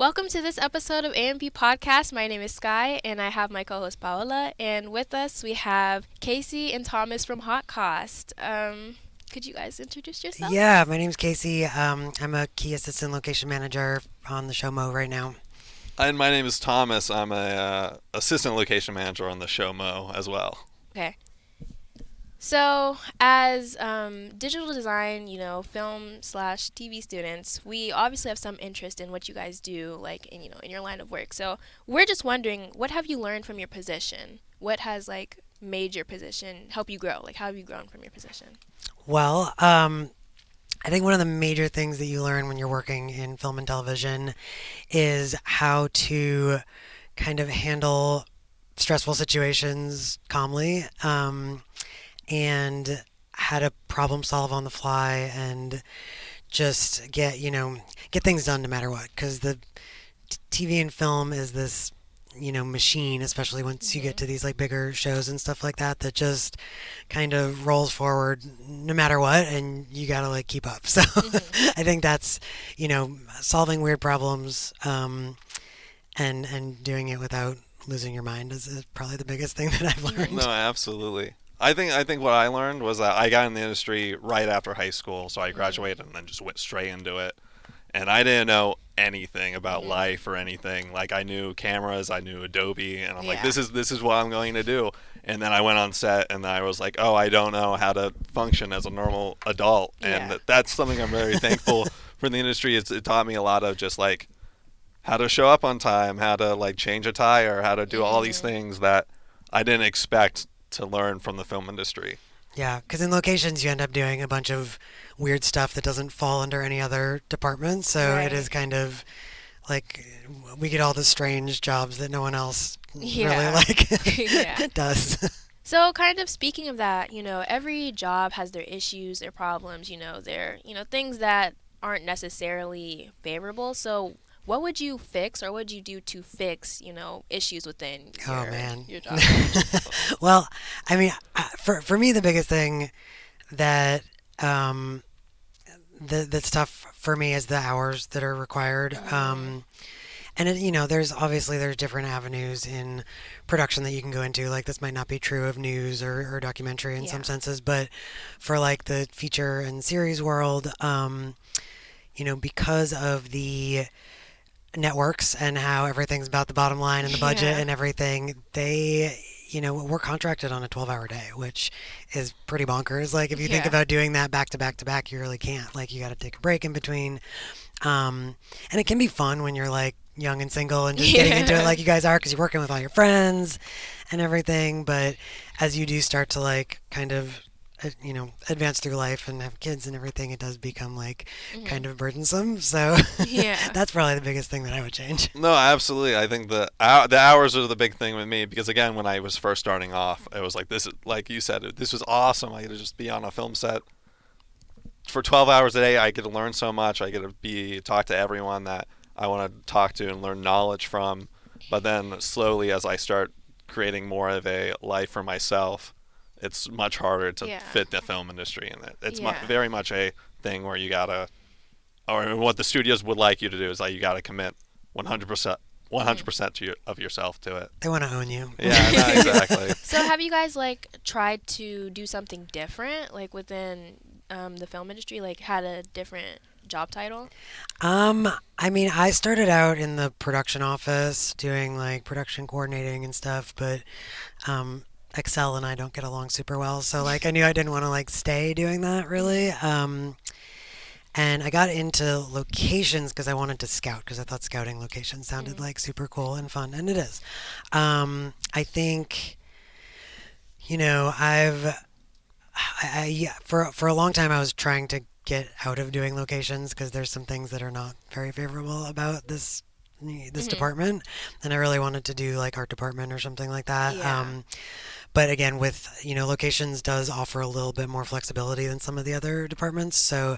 Welcome to this episode of AMP Podcast. My name is Sky, and I have my co-host Paola. And with us, we have Kacey and Thomas from Hot Cost. Could you guys introduce yourself? Yeah, my name's Casey. I'm a key assistant location manager on the show Mo right now. And my name is Thomas. I'm a assistant location manager on the show Mo as well. Okay. So, as digital design, film slash TV students, we obviously have some interest in what you guys do, like in your line of work. So, we're just wondering, what have you learned from your position? What has made your position help you grow? Like, how have you grown from your position? Well, I think one of the major things that you learn when you're working in film and television is how to kind of handle stressful situations calmly, and how to problem solve on the fly and just get things done no matter what. Because the TV and film is this machine, especially once you get to these like bigger shows and stuff like that, that just kind of rolls forward no matter what, and you gotta like keep up. So I think that's solving weird problems, and doing it without losing your mind is probably the biggest thing that I've learned. No, absolutely. I think what I learned was that I got in the industry right after high school, so I graduated and then just went straight into it. And I didn't know anything about life or anything. Like I knew cameras, I knew Adobe, and I'm like, this is what I'm going to do. And then I went on set, and I was like, oh, I don't know how to function as a normal adult, and that's something I'm very thankful for the industry. It taught me a lot of just like how to show up on time, how to like change a tire, how to do all these things that I didn't expect to learn from the film industry. Yeah, because in locations you end up doing a bunch of weird stuff that doesn't fall under any other department. So it is kind of like we get all the strange jobs that no one else really does. So, kind of speaking of that, every job has their issues, their problems, their, things that aren't necessarily favorable. So, what would you fix or what would you do to fix, issues within your job? Well, I mean, for me, the biggest thing that that's tough for me is the hours that are required. And there's different avenues in production that you can go into. Like this might not be true of news or documentary in some senses, but for like the feature and series world, because of the networks and how everything's about the bottom line and the budget and everything, we're contracted on a 12-hour day, which is pretty bonkers. Like if you think about doing that back to back to back, you really can't. Like you got to take a break in between. And it can be fun when you're like young and single and just getting into it like you guys are, because you're working with all your friends and everything. But as you do start to like kind of advance through life and have kids and everything, it does become like kind of burdensome. So that's probably the biggest thing that I would change. No, absolutely. I think the hours are the big thing with me, because again, when I was first starting off, it was like this is like you said, this was awesome. I get to just be on a film set for 12 hours a day. I get to learn so much. I get to talk to everyone that I want to talk to and learn knowledge from. But then slowly, as I start creating more of a life for myself, it's much harder to fit the film industry in it. It's very much a thing where you gotta, or what the studios would like you to do is like you gotta commit 100% of yourself to it. They want to own you. Yeah, no, exactly. So have you guys tried to do something different within the film industry, had a different job title? I mean, I started out in the production office doing like production coordinating and stuff, but Excel and I don't get along super well, so like I knew I didn't want to like stay doing that really. And I got into locations because I wanted to scout, because I thought scouting locations sounded like super cool and fun, and it is. I think for a long time I was trying to get out of doing locations because there's some things that are not very favorable about this department, and I really wanted to do like art department or something like that. But again, with locations does offer a little bit more flexibility than some of the other departments. So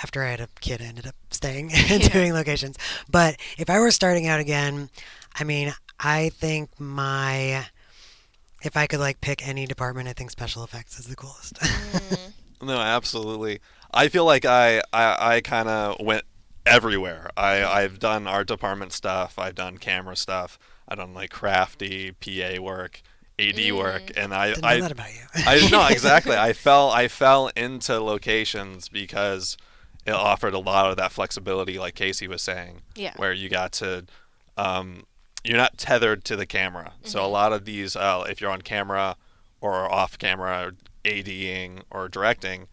after I had a kid, I ended up staying and doing locations. But if I were starting out again, I mean, I think if I could like pick any department, I think special effects is the coolest. No, absolutely. I feel like I kind of went everywhere. I've done art department stuff. I've done camera stuff. I've done like crafty PA work, AD work, Mm. and Didn't know that about you. I no exactly. I fell into locations because it offered a lot of that flexibility, like Casey was saying, Yeah. where you got to um, you're not tethered to the camera. So a Mhm. lot of these, if you're on camera or off camera, ADing or directing,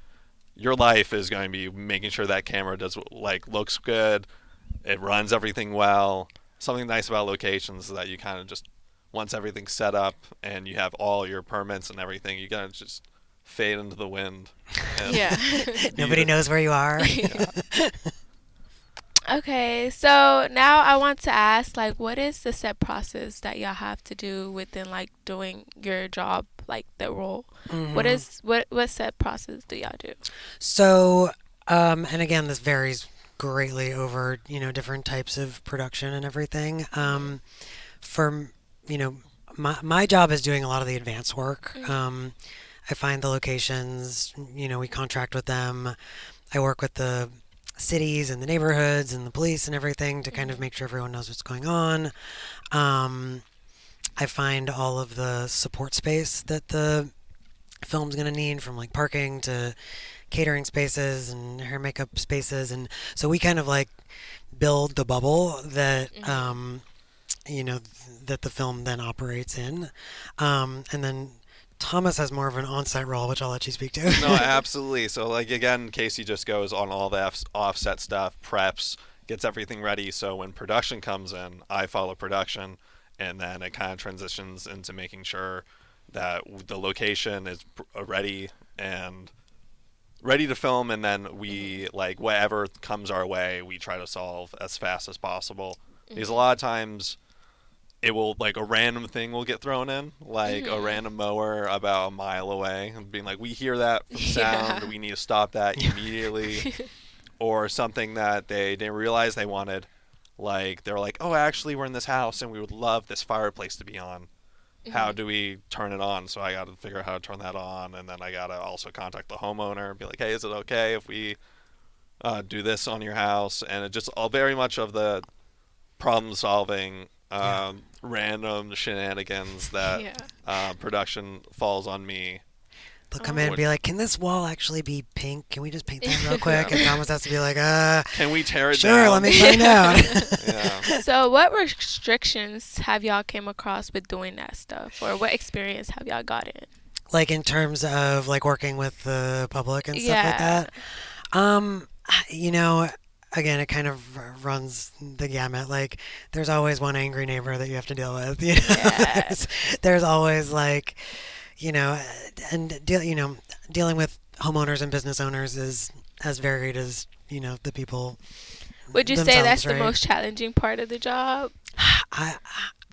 your life is going to be making sure that camera does like looks good, it runs everything well. Something nice about locations is that you kind of just once everything's set up and you have all your permits and everything, you gotta just fade into the wind and Yeah. be Nobody knows where you are. yeah. Okay, so now I want to ask, like, what is the set process that y'all have to do within, like, doing your job, like, the role? What Hmm. is what set process do y'all do? So, and again, this varies greatly over, different types of production and everything. Mhm. For, you know, my job is doing a lot of the advanced work. Mhm. I find the locations, we contract with them. I work with the cities and the neighborhoods and the police and everything to kind of Mhm. make sure everyone knows what's going on. Um, I find all of the support space that the film's going to need, from like parking to catering spaces and hair and makeup spaces. And so we kind of like build the bubble that, Mhm. you know, that the film then operates in. And then Thomas has more of an on-site role, which I'll let you speak No, to. absolutely. So like again, Casey just goes on all the offset stuff, preps, gets everything ready. So when production comes in, I follow production, and then it kind of transitions into making sure that the location is ready and ready to film, and then Mhm. we like whatever comes our way, we try to solve as fast as possible. Because a Mhm. lot of times it will like a random thing will get thrown in, like a Mhm. random mower about a mile away, and being like, we hear that from sound, Yeah. we need to stop that Yeah. immediately, or something that they didn't realize they wanted. Like they're like, oh, actually, we're in this house and we would love this fireplace to be on. How Mhm. do we turn it on? So I got to figure out how to turn that on, and then I got to also contact the homeowner and be like, hey, is it okay if we do this on your house? And it just all very much of the problem solving, Yeah. random shenanigans that Yeah. production falls on me. They'll come in and Oh. What? be like, "Can this wall actually be pink? Can we just paint that real Yeah. quick?" And Thomas has to be like, Can we tear it sure, let down? me find out." Yeah. So, what restrictions have y'all came across with doing that stuff, or what experience have y'all gotten? Like in terms of like working with the public and stuff like Yeah. that. Um, you know, again, it kind of runs the gamut. Like, there's always one angry neighbor that you have to deal with. Yeah. There's always like, you know, and dealing with homeowners and business owners is as varied as the people Would you say that's themselves, the right? most challenging part of the job? I,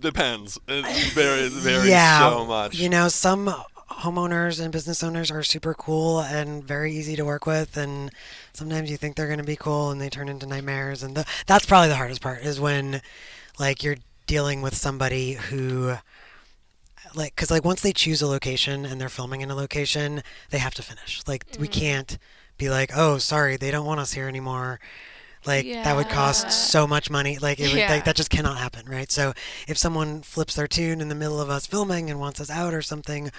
Depends. It varies yeah, so much. some homeowners and business owners are super cool and very easy to work with, and sometimes you think they're going to be cool and they turn into nightmares. And that's probably the hardest part, is when like you're dealing with somebody who, like, because like once they choose a location and they're filming in a location, they have to finish. Like, we Mm. can't be like, oh, sorry, they don't want us here anymore. Like, that would cost Yeah. so much money. Like, it would, like, Yeah. that just cannot happen, right? So if someone flips their tune in the middle of us filming and wants us out or something,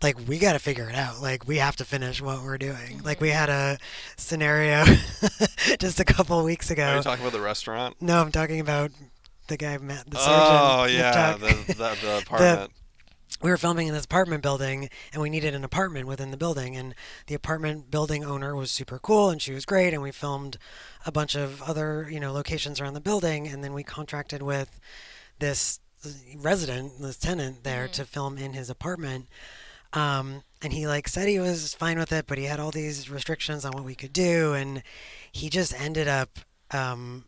like, we got to figure it out. Like, we have to finish what we're doing. Like, we Mhm. had a scenario just a couple of weeks Are you ago. talking about the restaurant? No, I'm talking about the guy, Matt, the surgeon, Oh Nip yeah, Tuck. the the apartment. We were filming in this apartment building, and we needed an apartment within the building, and the apartment building owner was super cool and she was great, and we filmed a bunch of other locations around the building, and then we contracted with this this tenant there, Mhm. to film in his apartment. And he like said he was fine with it, but he had all these restrictions on what we could do, and he just ended up um,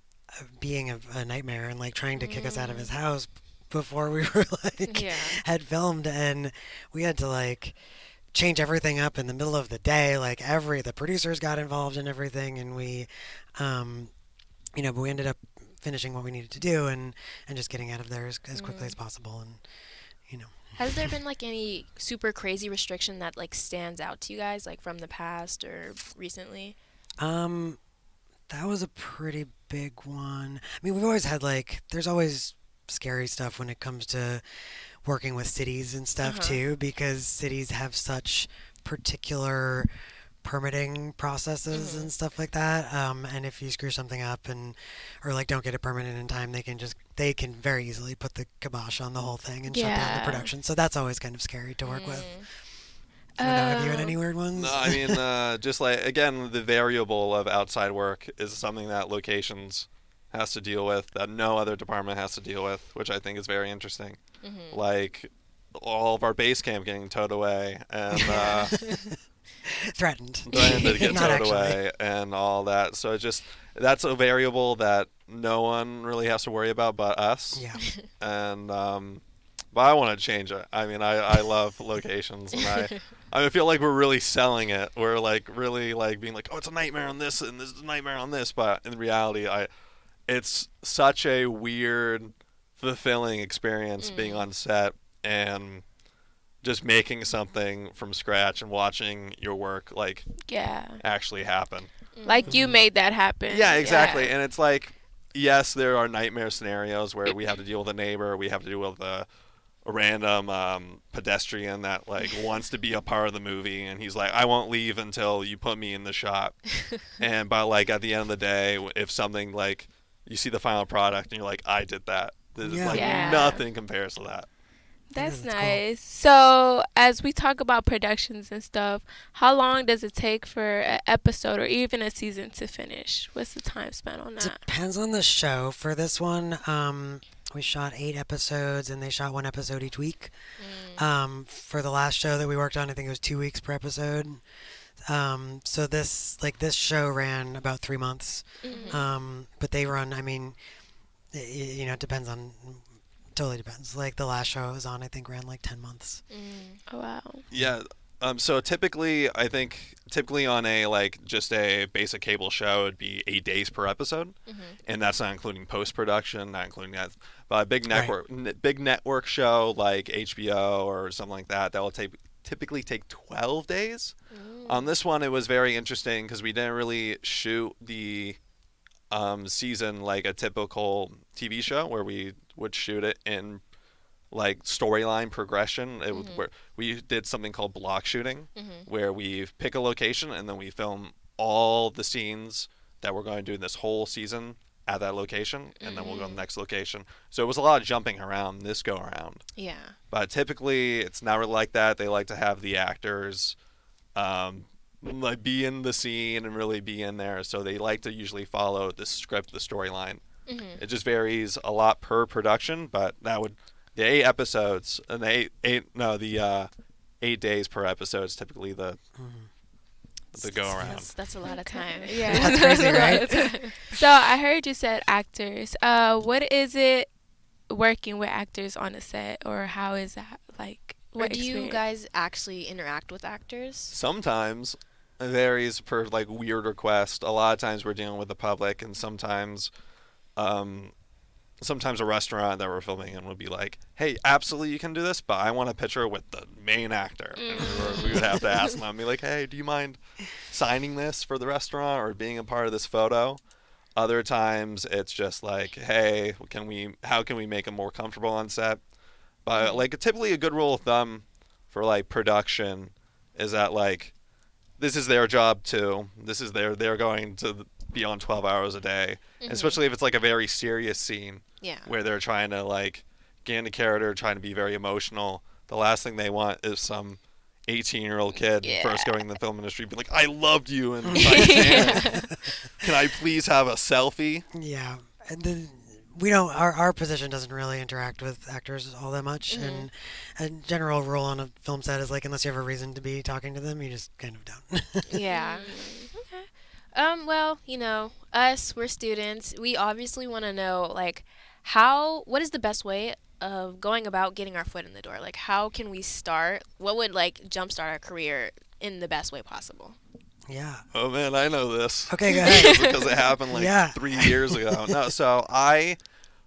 being a nightmare and like trying to kick us out of his Mm. house before we were like Yeah. had filmed. And we had to like change everything up in the middle of the day. Like, the producers got involved in everything, and we um, but we ended up finishing what we needed to do, and just getting out of there as quickly as Mm. possible. And you know Has there been like any super crazy restriction that like stands out to you guys, like from the past or recently? um That was a pretty big one. I mean, we've always had like, there's always scary stuff when it comes to working with cities and Uh stuff huh. too, because cities have such particular permitting processes Mhm. and stuff like that. And if you screw something up and or like don't get it permitted in time, they can very easily put the kibosh on the whole thing and shut down the Yeah. production. So that's always kind of scary to work with. Mm. I don't know. Have you had any Um. weird No, ones? I mean, just like again, the variable of outside work is something that locations has to deal with that no other department has to deal with, which I think is very interesting. Mhm. Like all of our base camp getting towed away and Yeah. Threatened. threatened to get Not towed actually. away and all that. So it's just that's a variable that no one really has to worry about but us. Yeah. And but I want to change it. I mean, I love locations, and I feel like we're really selling it. We're like really like being like, oh, it's a nightmare on this, and this is a nightmare on this. But in reality, it's such a weird, fulfilling experience being Mm. on set and just making something from scratch and watching your work like Yeah. actually happen. Like you Mhm. made that happen. Yeah, exactly. Yeah. And it's like, yes, there are nightmare scenarios where we have to deal with a neighbor, we have to deal with a random pedestrian that like wants to be a part of the movie, and he's like, I won't leave until you put me in the shot. And but like at the end of the day, if something like you see the final product and you're like, I did that. There's Yeah. like Yeah. nothing compares to that. Yeah, That's that's cool. nice. So, as we talk about productions and stuff, how long does it take for an episode or even a season to finish? What's the time span on that? Depends on the show. For this one, we shot 8 episodes, and they shot 1 episode each week. Mm. For the last show that we worked on, I think it was 2 weeks per episode. So this show ran about 3 months. Mhm. But they run. I mean, it depends on. Totally depends. Like the last show I was on, I think ran like 10 months. Mm. Oh, wow. Yeah. Yeah. So typically, I think typically on a like just a basic cable show, it'd be 8 days per episode, Mhm. and that's not including post production, not including that. But a Right. big network show like HBO or something like that, that will typically take 12 days. On Mm. this one, it was very interesting because we didn't really shoot the season like a typical TV show where we would shoot it in like storyline progression. Mhm. Where we did something called block shooting, Mhm. where we pick a location and then we film all the scenes that we're going to do this whole season at that location, and then we'll go to the Mm. next location. So it was a lot of jumping around this go around. Yeah. But typically, it's not really like that. They like to have the actors like be in the scene and really be in there. So they like to usually follow the script, the storyline. Mhm. It just varies a lot per production, but that would the 8 episodes and the 8 days per episode is typically Mhm. the go around. That's a lot of time. Yeah. That's crazy, right? So, I heard you said actors. What is it working with actors on a set, or how is that like? Or What do you experience? guys actually interact with actors? Sometimes it varies per like weird request. A lot of times we're dealing with the public, and um, sometimes a restaurant that we're filming in would be like, "Hey, absolutely, you can do this, but I want a picture with the main actor." And we would have to ask them, be like, "Hey, do you mind signing this for the restaurant or being a part of this photo?" Other times it's just like, "Hey, how can we make them more comfortable on set?" But Mhm. like typically a good rule of thumb for like production is that like this is their job too. They're going to be on 12 hours a day, Mhm. especially if it's like a very serious scene Yeah. where they're trying to like get into character, trying to be very emotional. The last thing they want is some 18-year-old kid Yeah. first going in the film industry be like, "I loved you in Titanic. Can I please have a selfie?" Yeah, and then we don't. Our position doesn't really interact with actors all that much, Mhm. and a general rule on a film set is like unless you have a reason to be talking to them, you just kind of don't. Yeah. Okay. Well, us, we're students. We obviously want to know, like, what is the best way of going about getting our foot in the door? Like, how can we start? What would, like, jumpstart our career in the best way possible? Yeah. Oh man, I know this. Okay, go ahead. Because it happened like Yeah. 3 years ago. No,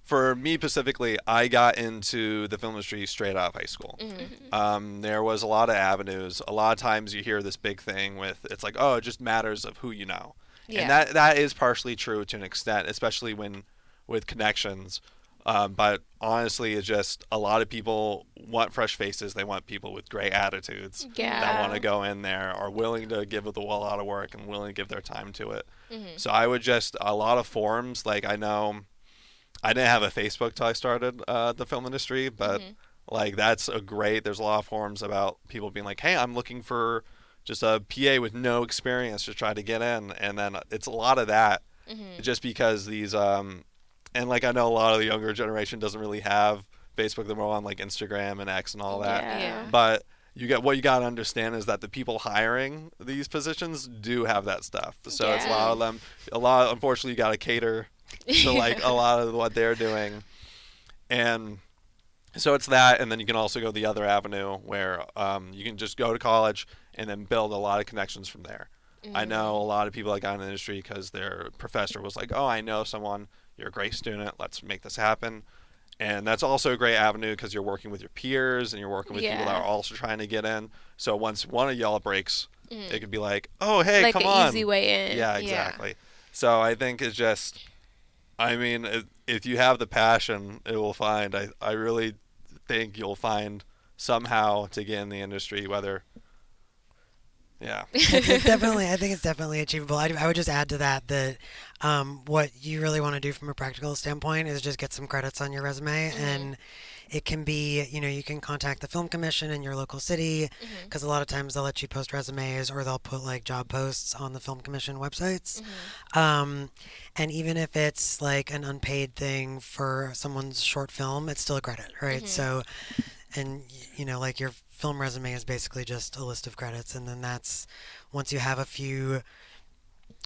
for me specifically, I got into the film industry straight out of high school. Mm-hmm. There was a lot of avenues. A lot of times you hear this big thing with it's like, oh, it just matters of who you know. And Yeah. that is partially true to an extent, especially when with connections. But honestly, it's just a lot of people want fresh faces. They want people with great attitudes that want to Yeah. go in there, are willing to give it a lot of work and willing to give their time to it. Mhm. So I would just a lot of forums. Like I know I didn't have a Facebook till I started the film industry, but Mhm. like that's a great. There's a lot of forums about people being like, "Hey, I'm looking for just a PA with no experience to try to get in," and then it's a lot of that, Mhm. just because these and like I know a lot of the younger generation doesn't really have Facebook. They're more on like Instagram and X and all that, Yeah. Yeah. but what you got to understand is that the people hiring these positions do have that stuff. So it's a lot Yeah. of them. A lot, unfortunately, you got to cater to like a lot of what they're doing, and so it's that, and then you can also go the other avenue where you can just go to college and then build a lot of connections from there. I know a Mhm. lot of people that got in the industry because their professor was like, "Oh, I know someone. You're a great student. Let's make this happen." And that's also a great avenue because you're working with your peers and you're working with people that are Yeah. also trying to get in. So once one of y'all breaks, it Mhm. could be like, "Oh, hey, Like come an easy on." way in. Yeah, Yeah. exactly. So I think it's just I mean, if you have the passion, it will find. I really think you'll find somehow to get in the industry, whether, yeah. It's definitely, I think it's definitely achievable. I would just add to that that what you really want to do from a practical standpoint is just get some credits on your resume. Mhm. And it can be, you can contact the film commission in your local city Mhm. because a lot of times they'll let you post resumes or they'll put like job posts on the film commission websites. Mhm. Um, and even if it's like an unpaid thing for someone's short film, it's still a credit, right? Mhm. So, and like your film resume is basically just a list of credits, and then that's once you have a few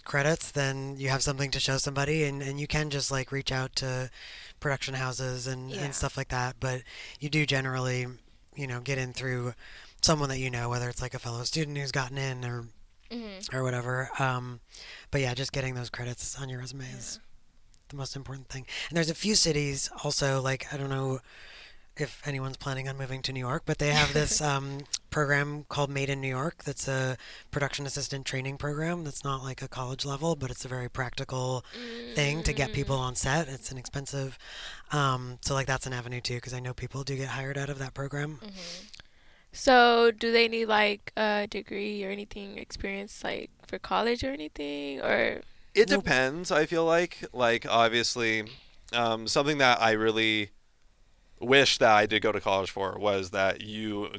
credits, then you have something to show somebody, and you can just like reach out to production houses and Yeah. stuff like that. But you do generally, get in through someone that whether it's like a fellow student who's gotten in Mhm. or whatever. But yeah, just getting those credits on your resume Yeah. is the most important thing. And there's a few cities also, like I don't know if anyone's planning on moving to New York, but they have this program called Made in New York. That's a production assistant training program. That's not like a college level, but it's a very practical thing to get people Mm. on set. It's inexpensive, so like that's an avenue too, because I know people do get hired out of that program. Mhm. So, do they need like a degree or anything, experience like for college or anything, or It Nope. depends, I feel like. Like, obviously, something that I really wish that I did go to college for was that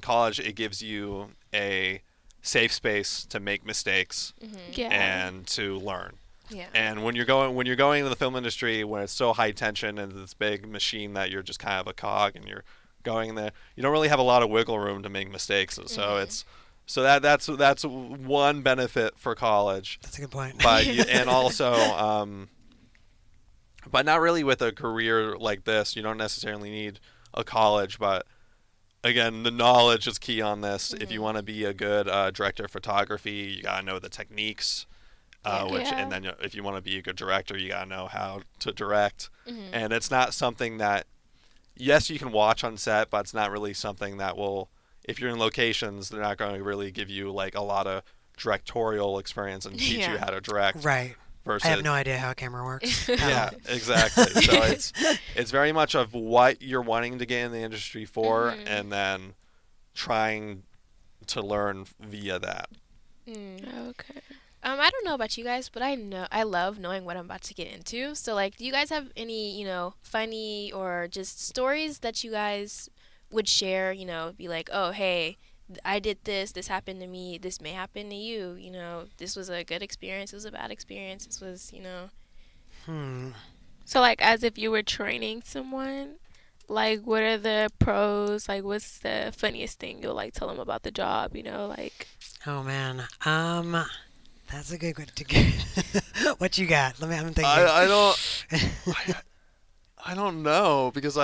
college, it gives you a safe space to make mistakes Mhm. yeah, and to learn. Yeah. And when you're going into the film industry, when it's so high tension and this big machine that you're just kind of a cog and you're going in there, you don't really have a lot of wiggle room to make mistakes. So Mhm. it's so that's one benefit for college, That's a good point. but and also but not really with a career like this. You don't necessarily need a college, but again, the knowledge is key on this. If you Mhm. want to be a good director of photography, you gotta know the techniques. Yeah. And yeah, then if you want to be a good director, you gotta know how to direct. Mhm. And it's not something that, yes, you can watch on set, but it's not really something that will. If you're in locations, they're not going to really give you like a lot of directorial experience and teach you Yeah. how to direct. Right. I have Versus, no idea how a camera works at yeah, all. exactly. So it's very much of what you're wanting to get in the industry for, Mhm. and then trying to learn via that. Mm. okay. I don't know about you guys, but I know I love knowing what I'm about to get into. So like, do you guys have any, funny or just stories that you guys would share, be like, "Oh, hey, I did this, this happened to me, this may happen to you, this was a good experience, it was a bad experience, this was." Hmm. So, like, as if you were training someone, like, what are the pros? Like, what's the funniest thing you'll like tell them about the job? Like, Oh man. That's a good one to get. What you got? I'm thinking. I don't I, I don't know because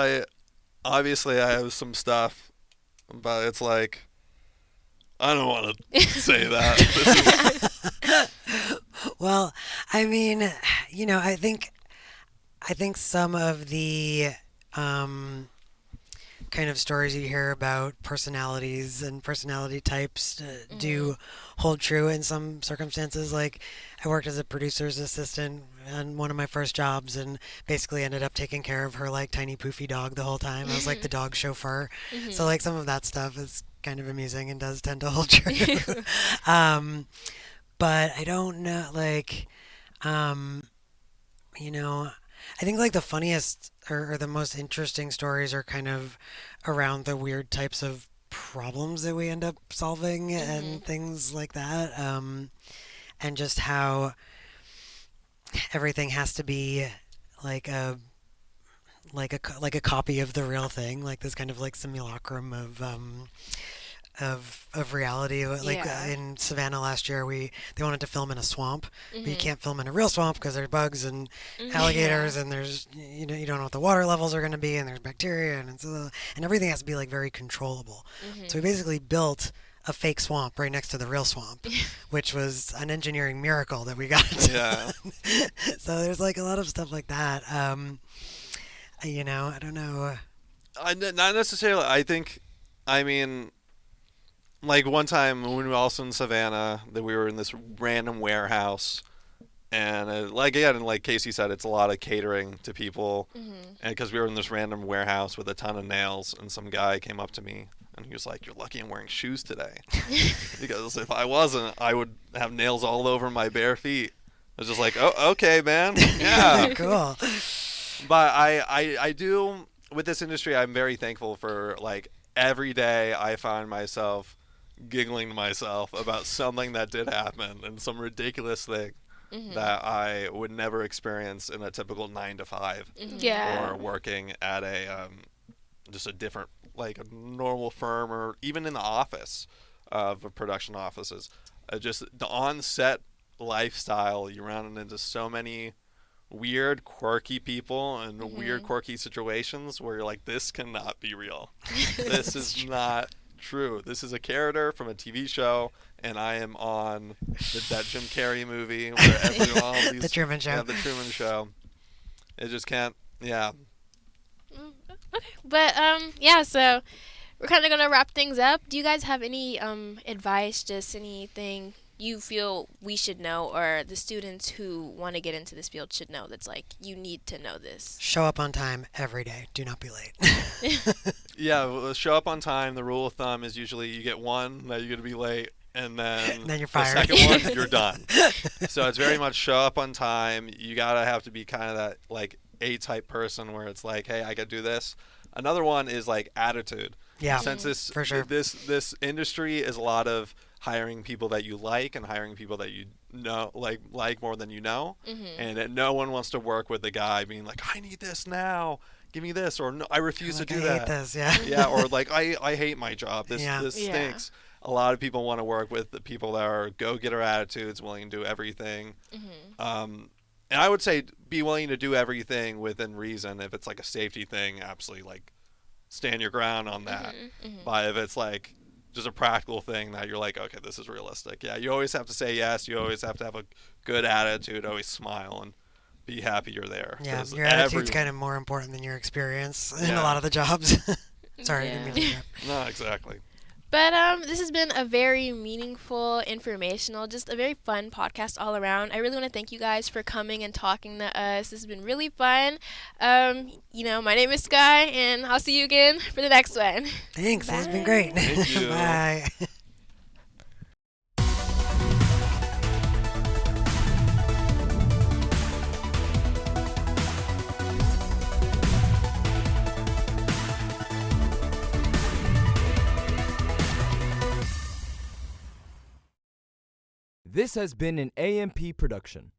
obviously I have some stuff, but it's like I don't want to say that. Well, I mean, I think some of the um, kind of stories you hear about personalities and personality types do hold true in some circumstances. Like, I worked as a producer's assistant on one of my first jobs and basically ended up taking care of her like tiny poofy dog the whole time. I was like the dog chauffeur. So like some of that stuff is kind of amusing and does tend to hold true. um, but I don't know, like, um, you know, I think like the funniest or the most interesting stories are kind of around the weird types of problems that we end up solving and things like that. And just how everything has to be like like a copy of the real thing, like this kind of like simulacrum of reality. Like Yeah. in Savannah last year, they wanted to film in a swamp, but you can't film in a real swamp because there's bugs and alligators, and there's you don't know what the water levels are going to be, and there's bacteria, and everything has to be like very controllable. So we basically built a fake swamp right next to the real swamp, which was an engineering miracle that we got. Yeah. So there's like a lot of stuff like that. I don't know. Not necessarily. I mean, like one time when we were also in Savannah, that we were in this random warehouse, and like again, like Casey said, it's a lot of catering to people, and because we were in this random warehouse with a ton of nails, and some guy came up to me and he was like, "You're lucky I'm wearing shoes today," because if I wasn't, I would have nails all over my bare feet. I was just like, "Oh, okay, man, yeah." Cool. But I do with this industry. I'm very thankful for like every day I find myself giggling to myself about something that did happen and some ridiculous thing that I would never experience in a typical 9 to 5 Yeah. or working at a just a different like a normal firm or even in the office of production offices. Just the on-set lifestyle, you run into so many weird, quirky people and weird, quirky situations where you're like, this cannot be real. This is not true. This is a character from a TV show, and I am on that Jim Carrey movie where everyone The Truman Show. Yeah, the Truman Show. It just can't. Yeah. Okay, but yeah. So we're kind of gonna wrap things up. Do you guys have any advice? Just anything you feel we should know, or the students who want to get into this field should know? That's like you need to know this. Show up on time every day. Do not be late. Yeah. Show up on time. The rule of thumb is usually you get one that you're gonna be late. And then Then you're fired. The second one, you're done. So it's very much show up on time. You gotta have to be kind of that like A-type person where it's like, hey, I gotta do this. Another one is like attitude. Yeah, Since this for sure. this industry is a lot of hiring people that you like and hiring people that you know like more than you know, and that no one wants to work with the guy being like, I need this now. Give me this, or no, I refuse Like, to do I that. hate this, yeah. Yeah, or like I hate my job. This Yeah. this Yeah. stinks. A lot of people want to work with the people that are go-getter attitudes, willing to do everything. And I would say be willing to do everything within reason. If it's like a safety thing, absolutely like stand your ground on that. But if it's like just a practical thing that you're like, okay, this is realistic. Yeah, you always have to say yes. You always have to have a good attitude. Always smile and be happy you're there. Yeah, 'Cause your attitude's kind of more important than your experience in a Yeah. lot of the jobs. Sorry, I Yeah. didn't mean to interrupt. No, exactly. But this has been a very meaningful, informational, just a very fun podcast all around. I really want to thank you guys for coming and talking to us. This has been really fun. My name is Sky, and I'll see you again for the next one. Thanks, this has been great. Thank you. Bye. This has been an AMP production.